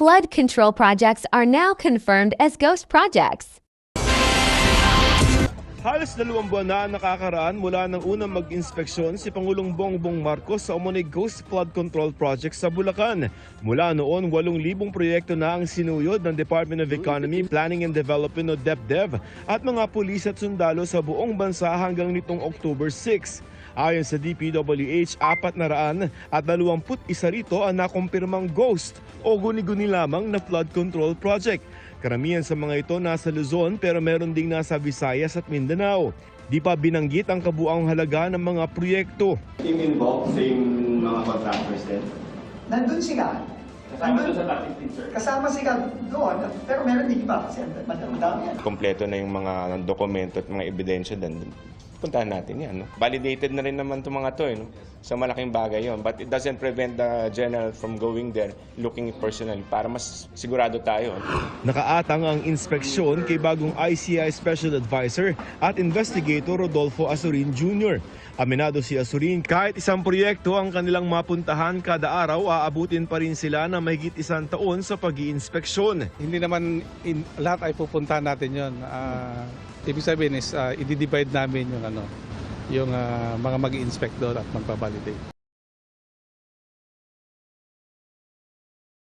flood control projects are now confirmed as ghost projects. Halos 2 buwan na nakakaraan mula ng unang mag-inspeksyon si Pangulong Bongbong Marcos sa umunay Ghost Flood Control Project sa Bulacan. Mula noon, 8,000 proyekto na ang sinuyod ng Department of Economy, Planning and Development o DepDev at mga pulis at sundalo sa buong bansa hanggang nitong October 6. Ayon sa DPWH, 421 rito ang nakumpirmang ghost o guni-guni lamang na flood control project. Karamihan sa mga ito nasa Luzon pero meron ding nasa Visayas at Mindanao. Di pa binanggit ang kabuang halaga ng mga proyekto. Team involved, same mga contractors din? Nandun sila. Kasama doon sa top 15, sir? Kasama sila doon, pero meron din iba kasi madami yan. Kompleto na yung mga dokumento at mga ebidensya doon. Puntahan natin yan. No? Validated na rin naman itong mga to. No? So malaking bagay yon. But it doesn't prevent the general from going there, looking personally para mas sigurado tayo. Nakaatang ang inspeksyon kay bagong ICI Special Advisor at Investigator Rodolfo Asurin Jr. Aminado si Asurin, kahit isang proyekto ang kanilang mapuntahan kada araw, aabutin pa rin sila ng mahigit 1 taon sa pag-iinspeksyon. Hindi naman lahat ay pupuntahan natin yon. Ibig sabihin is i-divide namin yung mga mag-i-inspect doon at magpa-validate.